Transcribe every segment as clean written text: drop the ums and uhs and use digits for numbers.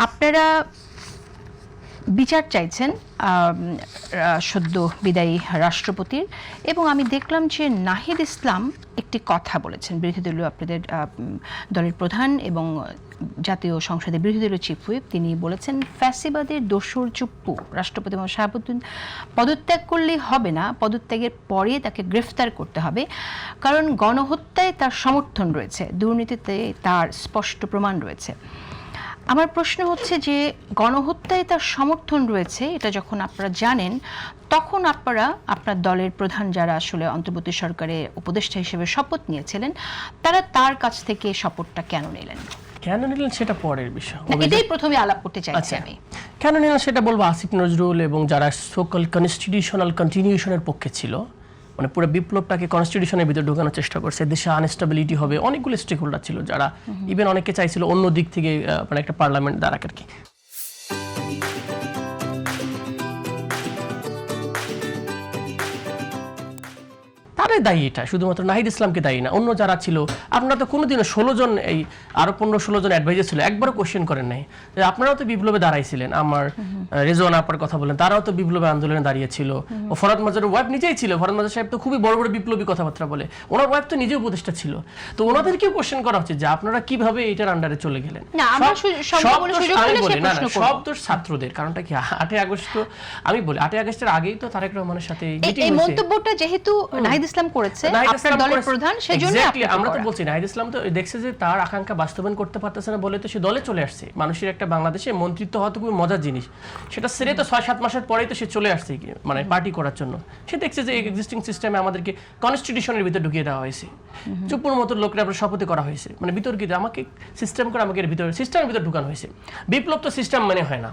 আপনারা বিচার চাইছেন সদ্য বিদায়ী রাষ্ট্রপতির, এবং আমি দেখলাম যে নাহিদ ইসলাম একটি কথা বলেছেন, বিরোধী দলীয় আপনাদের দলের প্রধান এবং জাতীয় সংসদের বিরোধী দলীয় চিফ হুইপ, তিনি বলেছেন ফ্যাসিবাদের দোসর চুপ্পু রাষ্ট্রপতি মোহাম্মদ শাহাবুদ্দিন পদত্যাগ করলেই হবে না, পদত্যাগের পরে তাকে গ্রেফতার করতে হবে, কারণ গণহত্যায় তার সমর্থন রয়েছে, দুর্নীতিতে তার স্পষ্ট প্রমাণ রয়েছে। আমার প্রশ্ন হচ্ছে যে গণহত্যায় তার সমর্থন রয়েছে, এটা যখন আপনারা জানেন, তখন আপনারা আপনার দলের প্রধান যারা আসলে অন্তর্বর্তী সরকারের উপদেষ্টা হিসেবে শপথ নিয়েছিলেন, তারা তার কাছ থেকে শপথটা কেন নিলেন? কেন নিলেন সেটা পরের বিষয়, এটাই প্রথমে আলাপ করতে চাইছি আমি। কেন নিলেন সেটা বলবো আসিফ নজরুল এবং যারা সোকল কনস্টিটিউশনাল কন্টিনিউশনের পক্ষে ছিল, মানে পুরো বিপ্লবটাকে কনস্টিটিউশনের ভিতরে ঢোকানোর চেষ্টা করছে, দেশে আনস্টেবিলিটি হবে, অনেকগুলো স্টেক হোল্ডার ছিল যারা ইভেন অনেকে চাইছিল অন্য দিক থেকে মানে একটা পার্লামেন্ট দাঁড়াক আর কি। তারাই দায়ী, এটা শুধুমাত্র নাহিদ ইসলামকে দায়ী না, অন্য যারা ছিল। আপনারা তো কোনোদিনও 16 জন এই আরো 15-16 জন অ্যাডভাইজার ছিল, একবারও কোশ্চেন করেন নাই যে আপনারাও তো বিপ্লবে দাঁড়াইছিলেন। আমার রেজওয়ান আপার কথা বলেন, তারাও তো বিপ্লবে আন্দোলনে দাঁড়িয়েছিল। ও ফরহাদ মাজারের ওয়াইফ নিজেই ছিল, ফরহাদ মাজার সাহেব তো খুবই বড় বড় বিপ্লবী কথাবার্তা বলে, ওনার ওয়াইফ তো নিজেও উপদেষ্টা ছিল। তো ওনাদেরকেও কোশ্চেন করা হচ্ছে যে আপনারা কিভাবে এটার আন্ডারে চলে গেলেন। সব দোষ ছাত্রদের। কারণটা কি, 8ই আগস্ট আমি বলি 8ই আগস্টের আগেই তো তারেক রহমানের সাথে এই মন্তব্যটা যেহেতু নাহিদ ইসলাম করেছে, আপনার দলের প্রধান, সেজন্য আমরা তো বলছি নাহিদ ইসলাম তো দেখছে যে তার আকাঙ্ক্ষা বাস্তবায়ন করতে পারতেছে না বলে তো সে দলে চলে আসছে। মানুষের একটা বাংলাদেশে মন্ত্রিত্ব হওয়া তো খুবই মজার জিনিস, সেটা সেরে তো 6-7 মাসের পরেই তো সে চলে আসছে মানে পার্টি করার জন্য। সে দেখছে যে এক্সিস্টিং সিস্টেমে আমাদেরকে কনস্টিটিউশনের ভিতরে ঢুকিয়ে দেওয়া হয়েছে, চুপুর মতো লোকরা আমরা শপথে করা হয়েছে, মানে বিতর্কিত আমাকে সিস্টেম করে আমাকে ভিতরে সিস্টেমের ভিতরে ঢুকানো হয়েছে। বিপ্লব তো সিস্টেম মানে হয় না,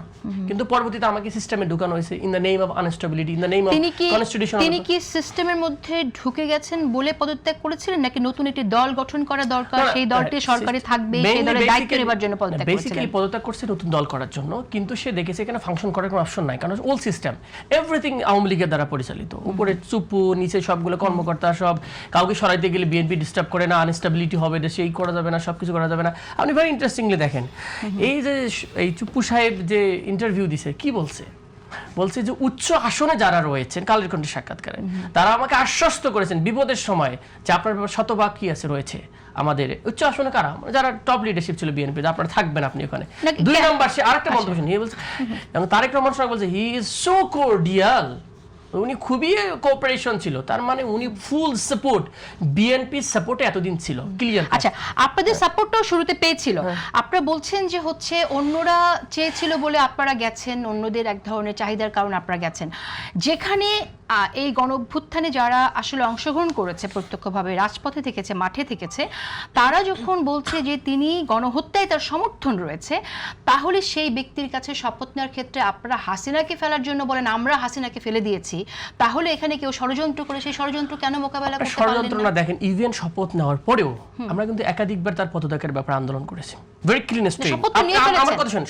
কিন্তু পরবর্তীতে আমাকে সিস্টেমে ঢুকানো হয়েছে in the name of instability, in the name of constitution. তিনি কি সিস্টেমের মধ্যে ঢুকে গেছেন বলে পদত্যাগ করেছিলেন, নাকি নতুন একটি দল গঠন করা দরকার, সেই দলটি সরকারে থাকবে, সেই দলের দায়িত্ব নেবার জন্য পদত্যাগ করেছিলেন? বেসিক্যালি পদত্যাগ করছে নতুন দল করার জন্য, কিন্তু সে দেখেছে এখানে ফাংশন করার কোনো অপশন নাই, কারণ ওল্ড সিস্টেম এভরিথিং আওয়ামী লীগের দ্বারা পরিচালিত, উপরে চুপু, নিচে সবগুলো কর্মকর্তা, সব কাউকে সরাইতে গেলে বিএনপি ডিস্টার্ব করে না, আনস্টেবিলিটি হবে দেশে, এই করা যাবে না, সবকিছু করা যাবে না। আপনি ভেরি ইন্টারেস্টিংলি দেখেন এই যে এই চুপ্পু সাহেব যে ইন্টারভিউ দিছে, কি বলছে যে উচ্চ আসনে যারা রয়েছেন, কালের কণ্ঠে সাক্ষাৎকারে তারা আমাকে আশ্বস্ত করেছেন বিপদের সময় যে আপনার শতভাগ কি আছে রয়েছে আমাদের উচ্চ আসনে কারা, যারা টপ লিডারশিপ ছিল বিএনপি, আপনারা থাকবেন আপনি ওখানে। 2 নম্বর সে আরেকটা মন্তব্য নিয়ে বলছে, এবং তারেক রহমান সাহেব বলছে হি ইজ সো কোর্ডিয়াল, উনি খুবই কোঅপারেশন ছিল, তার মানে উনি ফুল সাপোর্ট, বিএনপি সাপোর্টে এতদিন ছিল ক্লিয়ার। আচ্ছা, আপনাদের সাপোর্টটাও শুরুতে পেয়েছিল, আপনারা বলছেন যে হচ্ছে অন্যরা চেয়েছিল বলে আপনারা গেছেন, অন্যদের এক ধরনের চাহিদার কারণে আপনারা গেছেন। যেখানে এই গণঅভ্যুত্থানে যারা আসলে অংশগ্রহণ করেছে, প্রত্যক্ষভাবে রাজপথে থেকেছে, মাঠে থেকেছে, তারা যখন বলছে যে তিনি গণহত্যায় তার সমর্থন রয়েছে, তাহলে সেই ব্যক্তির কাছে শপথ নেওয়ার ক্ষেত্রে আপনারা হাসিনাকে ফেলার জন্য বলেন আমরা হাসিনাকে ফেলে দিয়েছি, তাহলে এখানে কেউ ষড়যন্ত্র করে সেই ষড়যন্ত্র কেন মোকাবেলা করতে পারলেন না? ষড়যন্ত্র না, দেখেন ইভেন শপথ নেওয়ার পরেও আমরা কিন্তু একাধিকবার তার পদত্যাগের ব্যাপারে আন্দোলন করেছি, ভেরি ক্লিন স্টেট। আমার কথা শুনুন,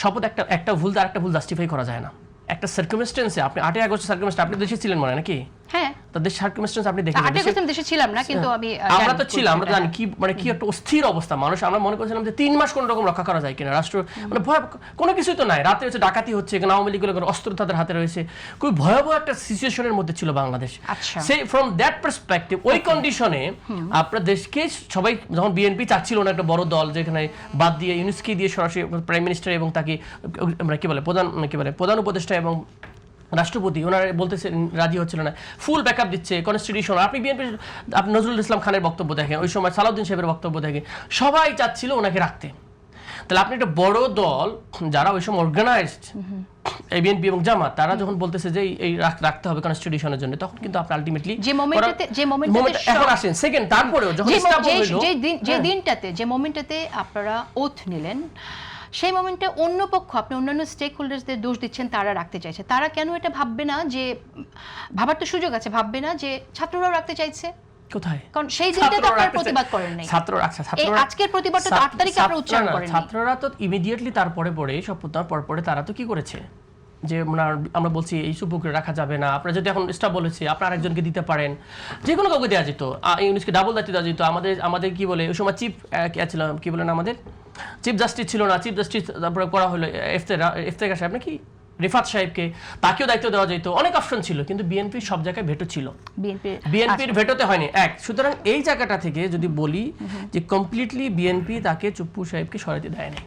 শপথ একটা ভুল আর একটা ভুল জাস্টিফাই করা যায় না। একটা সার্কামস্টেন্সে আপনি 8ই আগস্ট সার্কামস্টেন্স আপনি দেশে ছিলেন মনে নাকি? হ্যাঁ, তাদের সার্কামস্টেন্স আপনি দেখেন। 8ই আগস্ট দেশে ছিলাম না, কিন্তু আমরা তো ছিলাম, আমরা জানি কি মানে কি একটা অস্থির অবস্থা মানুষ। আমরা মনে করছিলাম যে 3 মাস কোন রকম রক্ষা করা যায় কিনা, রাষ্ট্র মানে ভয় কোনো কিছুই তো নাই, রাতে হচ্ছে ডাকাতি হচ্ছে, এখানে আওয়ামী লীগের অস্ত্র তাদের হাতে রয়েছে, খুব ভয়াবহ একটা সিচুয়েশনের মধ্যে ছিল বাংলাদেশ। সেই ফ্রম দ্যাট পার্সপেক্টিভ ওই কন্ডিশনে আপনার দেশকে সবাই যখন বিএনপি চাচ্ছিল না একটা বড় দল যেখানে বাদ দিয়ে ইউনুসকে দিয়ে সরাসরি প্রাইম মিনিস্টার এবং তাকে মানে কি বলে প্রধান উপদেষ্টা এবং রাষ্ট্রপতি ওনারা বলতেছে রাজি হচ্ছিল না, ফুল ব্যাকআপ দিচ্ছে কনস্টিটিউশন। আপনি বিএনপি আপনি নজরুল ইসলাম খানের বক্তব্য দেখেন, ওই সময় সালাউদ্দিন সাহেবের বক্তব্য দেখেন, সবাই চাচ্ছিল ওনাকে রাখতে। তাহলে আপনি একটা বড় দল যারা ওই সময় অর্গানাইজড বিএনপি এবং জামাত, তারা যখন বলতেছে যে এই রাখতে হবে কনস্টিটিউশনের জন্য, তখন কিন্তু আপনি আলটিমেটলি যে মোমেন্টে এখন আসেন সেকেন্ড, তারপরেও যখন যে মোমেন্টটাতে আপনারা ওথ নিলেন, সেই মোমেন্টে অন্য পক্ষ, আপনি অন্যান্য স্টেক হোল্ডার্সদের দোষ দিচ্ছেন তারা রাখতে চাইছে, তারা কেন এটা ভাববে না যে, ভাবার তো সুযোগ আছে, ভাববে না যে ছাত্ররাও রাখতে চাইছে? কোথায়? কারণ সেই দিনটা তো আপনারা প্রতিবাদ করেন নাই। ছাত্ররা আজকের প্রতিবাদটা তো 8 তারিখে আপনারা উচ্চারণ করেন। ছাত্ররা তো ইমিডিয়েটলি তারপরে সব পরে তারা তো কি করেছে, যে আমরা বলছি এই সুপুকে রাখা যাবে না, আপনারা যদি এখন স্টাফ বলেছে আপনারা আরেকজনকে দিতে পারেন, যে কোনো কাউকে দেওয়া যেত, ইউনুসকে ডাবল দায়িত্ব দেওয়া যেত। আমাদের কি বলে ওই সময় চিফ ছিল, কি বলেন, আমাদের চিফ জাস্টিস ছিল না, চিফ জাস্টিস তারপরে করা হলো ইফতেখার সাহেব নাকি রিফাত সাহেবকে, তাকেও দায়িত্ব দেওয়া যেত, অনেক অপশন ছিল, কিন্তু বিএনপির সব জায়গায় ভেটো ছিল, বিএনপির ভেটোতে হয়নি এক। সুতরাং এই জায়গাটা থেকে যদি বলি যে কমপ্লিটলি বিএনপি তাকে চুপ্পু সাহেবকে সরাতে দেয়নি।